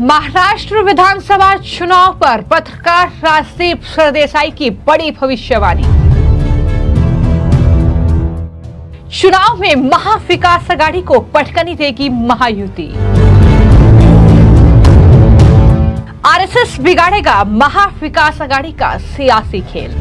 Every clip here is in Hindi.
महाराष्ट्र विधानसभा चुनाव पर पत्रकार राजदीप सरदेसाई की बड़ी भविष्यवाणी। चुनाव में महाविकास आघाड़ी को पटकनी देगी महायुति। आरएसएस बिगाड़ेगा महाविकास आघाड़ी का सियासी खेल।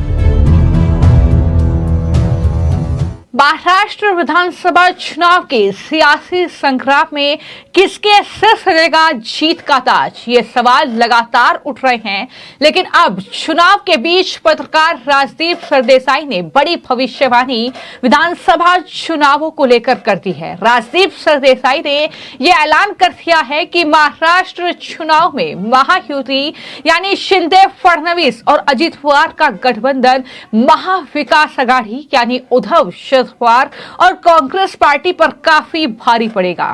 महाराष्ट्र विधानसभा चुनाव के सियासी संग्राम में किसके सिर सजेगा जीत का ताज, ये सवाल लगातार उठ रहे हैं। लेकिन अब चुनाव के बीच पत्रकार राजदीप सरदेसाई ने बड़ी भविष्यवाणी विधानसभा चुनावों को लेकर कर दी है। राजदीप सरदेसाई ने यह ऐलान कर दिया है कि महाराष्ट्र चुनाव में महायुति यानी शिंदे फडणवीस और अजित पवार का गठबंधन महाविकास आघाड़ी यानी उद्धव पवार और कांग्रेस पार्टी पर काफी भारी पड़ेगा।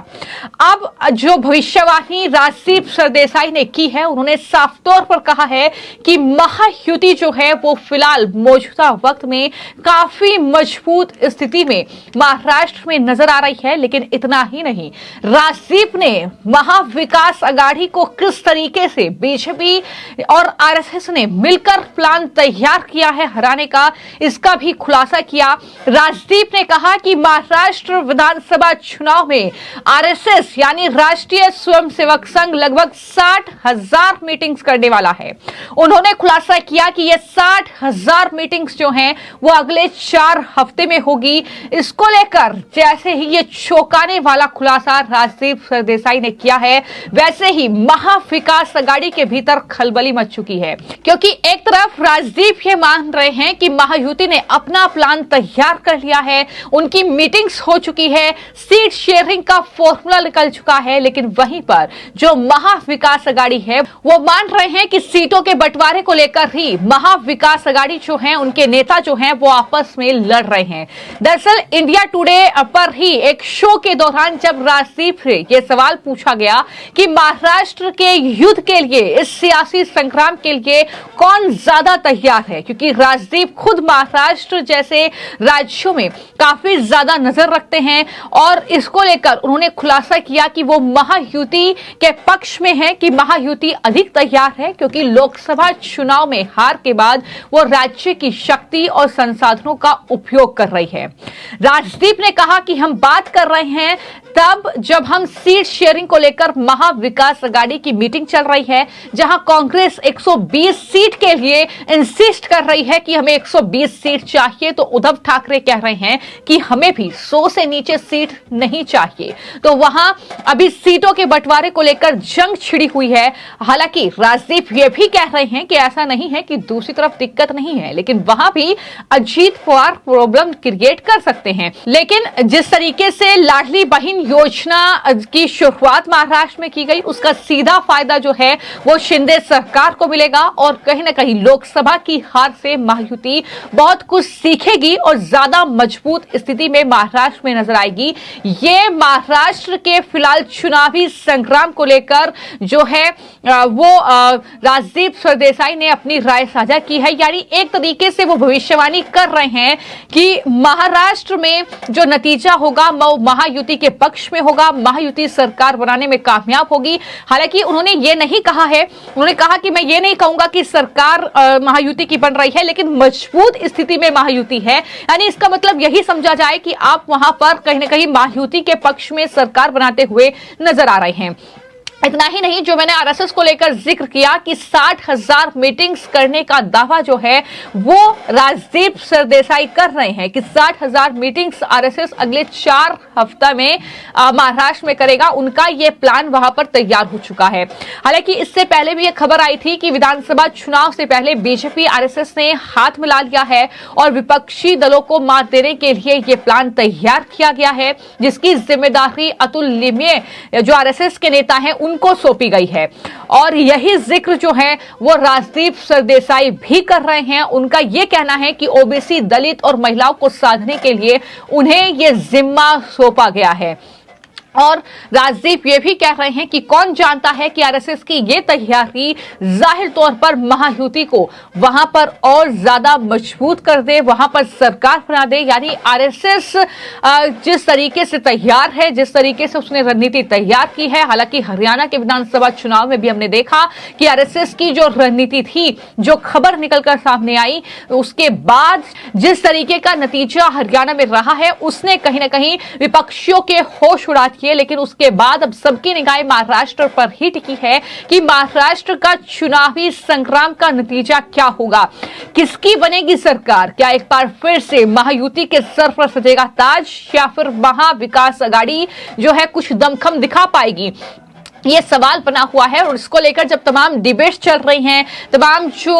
अब जो भविष्यवाणी राजदीप सरदेसाई ने की है, उन्होंने साफ तौर पर कहा है कि महायुति जो है वो फिलहाल मौजूदा वक्त में काफी मजबूत स्थिति में महाराष्ट्र में नजर आ रही है। लेकिन इतना ही नहीं, राजदीप ने महाविकास आघाड़ी को किस तरीके से बीजेपी और आरएसएस ने मिलकर प्लान तैयार किया है हराने का, इसका भी खुलासा किया। राजदीप ने कहा कि महाराष्ट्र विधानसभा चुनाव में आरएसएस यानी राष्ट्रीय स्वयंसेवक संघ लगभग 60,000 मीटिंग्स करने वाला है। उन्होंने खुलासा किया कि ये 60,000 मीटिंग्स जो हैं वो अगले 4 हफ्ते में होगी। इसको लेकर जैसे ही ये चौंकाने वाला खुलासा राजदीप सरदेसाई ने किया है, वैसे ही महाविकास आघाड़ी के भीतर खलबली मच चुकी है। क्योंकि एक तरफ राजदीप ये मान रहे हैं कि महायुति ने अपना प्लान तैयार कर लिया है, उनकी मीटिंग्स हो चुकी है, सीट शेयरिंग का फॉर्मूला निकल चुका है। लेकिन वहीं पर जो महाविकास आघाड़ी है वो मान रहे हैं कि सीटों के बंटवारे को लेकर ही महाविकास आघाड़ी जो है, उनके नेता जो हैं वो आपस में लड़ रहे हैं। दरअसल इंडिया टुडे पर ही एक शो के दौरान जब राजदीप से यह सवाल पूछा गया कि महाराष्ट्र के युद्ध के लिए, इस सियासी संग्राम के लिए कौन ज्यादा तैयार है, क्योंकि राजदीप खुद महाराष्ट्र जैसे राज्यों में काफी ज्यादा नजर रखते हैं और इसको लेकर उन्होंने खुलासा किया कि वो महायुति के पक्ष में है, कि महायुति अधिक तैयार है क्योंकि लोकसभा चुनाव में हार के बाद वो राज्य की शक्ति और संसाधनों का उपयोग कर रही है। राजदीप ने कहा कि हम बात कर रहे हैं तब जब हम सीट शेयरिंग को लेकर महाविकास आघाड़ी की मीटिंग चल रही है, जहां कांग्रेस 120 सीट के लिए इंसिस्ट कर रही है कि हमें 120 सीट चाहिए, तो उद्धव ठाकरे कह रहे हैं कि हमें भी 100 से नीचे सीट नहीं चाहिए। तो वहां अभी सीटों के बंटवारे को लेकर जंग छिड़ी हुई है। हालांकि राजदीप ये भी कह रहे हैं कि ऐसा नहीं है कि दूसरी तरफ दिक्कत नहीं है, लेकिन वहां भी अजित पवार प्रॉब्लम क्रिएट कर सकते हैं। लेकिन जिस तरीके से लाडली बहन योजना की शुरुआत महाराष्ट्र में की गई, उसका सीधा फायदा जो है वो शिंदे सरकार को मिलेगा और कहीं ना कहीं लोकसभा की हार से महायुति बहुत कुछ सीखेगी और ज्यादा मजबूत स्थिति में महाराष्ट्र में नजर आएगी। ये महाराष्ट्र के फिलहाल चुनावी संग्राम को लेकर जो है वो राजदीप सरदेसाई ने अपनी राय साझा की है। यानी एक तरीके से वो भविष्यवाणी कर रहे हैं कि महाराष्ट्र में जो नतीजा होगा वो महायुति के पक्ष में होगा, महायुति सरकार बनाने में कामयाब होगी। हालांकि उन्होंने ये नहीं कहा है, उन्होंने कहा कि मैं ये नहीं कहूंगा कि सरकार महायुति की बन रही है, लेकिन मजबूत स्थिति में महायुति है। यानी इसका मतलब यही समझा जाए कि आप वहां पर कहीं ना कहीं महायुति के पक्ष में सरकार बनाते हुए नजर आ रहे हैं। इतना ही नहीं, जो मैंने आरएसएस को लेकर जिक्र किया कि 60,000 मीटिंग्स करने का दावा जो है वो राजदीप सरदेसाई कर रहे हैं कि 60,000 मीटिंग्स आरएसएस अगले 4 हफ्ता में महाराष्ट्र में करेगा। उनका ये प्लान वहां पर तैयार हो चुका है। हालांकि इससे पहले भी ये खबर आई थी कि विधानसभा चुनाव से पहले बीजेपी आरएसएस ने हाथ मिला लिया है और विपक्षी दलों को मात देने के लिए ये प्लान तैयार किया गया है, जिसकी जिम्मेदारी अतुल लिमये जो आरएसएस के नेता हैं उनको सौंपी गई है। और यही जिक्र जो है वो राजदीप सरदेसाई भी कर रहे हैं। उनका यह कहना है कि ओबीसी, दलित और महिलाओं को साधने के लिए उन्हें यह जिम्मा सौंपा गया है। और राजदीप ये भी कह रहे हैं कि कौन जानता है कि आरएसएस की ये तैयारी जाहिर तौर पर महायुति को वहां पर और ज्यादा मजबूत कर दे, वहां पर सरकार बना दे। यानी आरएसएस जिस तरीके से तैयार है, जिस तरीके से उसने रणनीति तैयार की है, हालांकि हरियाणा के विधानसभा चुनाव में भी हमने देखा कि आरएसएस की जो रणनीति थी, जो खबर निकलकर सामने आई, उसके बाद जिस तरीके का नतीजा हरियाणा में रहा है, उसने कहीं ना कहीं विपक्षियों के होश उड़ा दिए। लेकिन उसके बाद अब सबकी निगाहें महाराष्ट्र पर ही टिकी है कि महाराष्ट्र का चुनावी संग्राम का नतीजा क्या होगा, किसकी बनेगी सरकार। क्या एक बार फिर से महायुति के सर पर सजेगा ताज, या फिर महाविकास आघाड़ी जो है कुछ दमखम दिखा पाएगी, ये सवाल बना हुआ है। और इसको लेकर जब तमाम डिबेट्स चल रही हैं, तमाम जो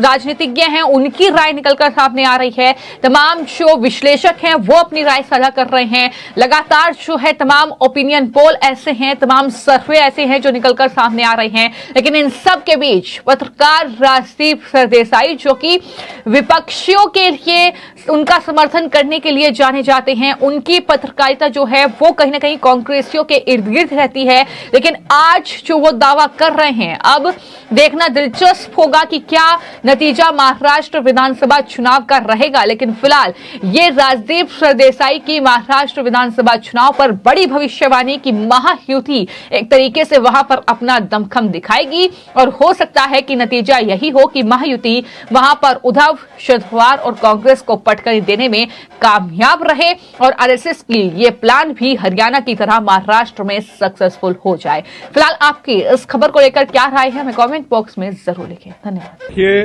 राजनीतिज्ञ हैं उनकी राय निकलकर सामने आ रही है, तमाम जो विश्लेषक हैं वो अपनी राय साझा कर रहे हैं, लगातार जो है तमाम ओपिनियन पोल ऐसे हैं, तमाम सर्वे ऐसे हैं जो निकलकर सामने आ रहे हैं। लेकिन इन सब के बीच पत्रकार राजदीप सरदेसाई, जो कि विपक्षियों के लिए उनका समर्थन करने के लिए जाने जाते हैं, उनकी पत्रकारिता जो है वो कहीं ना कहीं कांग्रेसियों के इर्द गिर्द रहती है। लेकिन आज जो वो दावा कर रहे हैं, अब देखना दिलचस्प होगा कि क्या नतीजा महाराष्ट्र विधानसभा चुनाव का रहेगा। लेकिन फिलहाल ये राजदीप सरदेसाई की महाराष्ट्र विधानसभा चुनाव पर बड़ी भविष्यवाणी की महायुति एक तरीके से वहां पर अपना दमखम दिखाएगी, और हो सकता है कि नतीजा यही हो कि महायुति वहां पर उद्धव, शरद पवार और कांग्रेस को पटकनी देने में कामयाब रहे, और आरएसएस की ये प्लान भी हरियाणा की तरह महाराष्ट्र में सक्सेसफुल हो जाए। फिलहाल आपकी इस खबर को लेकर क्या राय है, हमें कमेंट बॉक्स में जरूर लिखें। धन्यवाद। देखिए,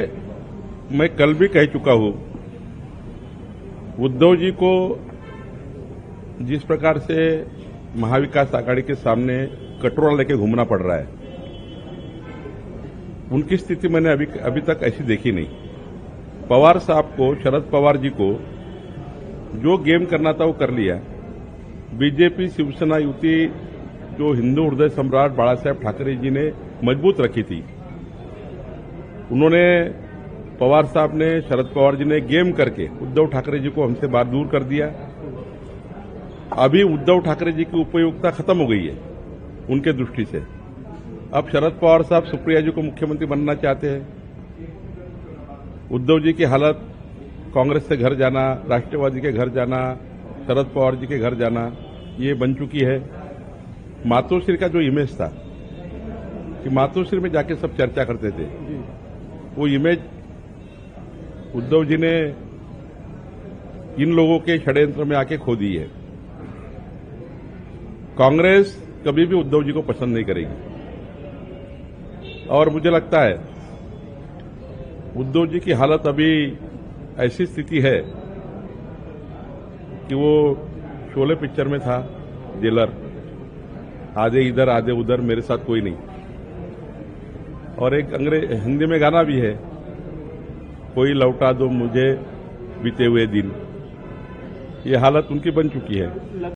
मैं कल भी कह चुका हूं, उद्धव जी को जिस प्रकार से महाविकास आघाड़ी के सामने कटोरा लेके घूमना पड़ रहा है, उनकी स्थिति मैंने अभी तक ऐसी देखी नहीं। पवार साहब को, शरद पवार जी को जो गेम करना था वो कर लिया। बीजेपी शिवसेना युति जो हिंदू हृदय सम्राट बाला साहेब ठाकरे जी ने मजबूत रखी थी, उन्होंने, पवार साहब ने, शरद पवार जी ने गेम करके उद्धव ठाकरे जी को हमसे बाहर दूर कर दिया। अभी उद्धव ठाकरे जी की उपयोगिता खत्म हो गई है उनके दृष्टि से। अब शरद पवार साहब सुप्रिया जी को मुख्यमंत्री बनना चाहते हैं। उद्धव जी की हालत, कांग्रेस से घर जाना, राष्ट्रवादी के घर जाना, शरद पवार जी के घर जाना, ये बन चुकी है। मातोश्री का जो इमेज था कि मातोश्री में जाके सब चर्चा करते थे, वो इमेज उद्धव जी ने इन लोगों के षड्यंत्र में आके खो दी है। कांग्रेस कभी भी उद्धव जी को पसंद नहीं करेगी, और मुझे लगता है उद्धव जी की हालत अभी ऐसी स्थिति है कि वो शोले पिक्चर में था जेलर, आधे इधर आधे उधर, मेरे साथ कोई नहीं। और एक हिंदी में गाना भी है, कोई लौटा दो मुझे बीते हुए दिन। ये हालत उनकी बन चुकी है।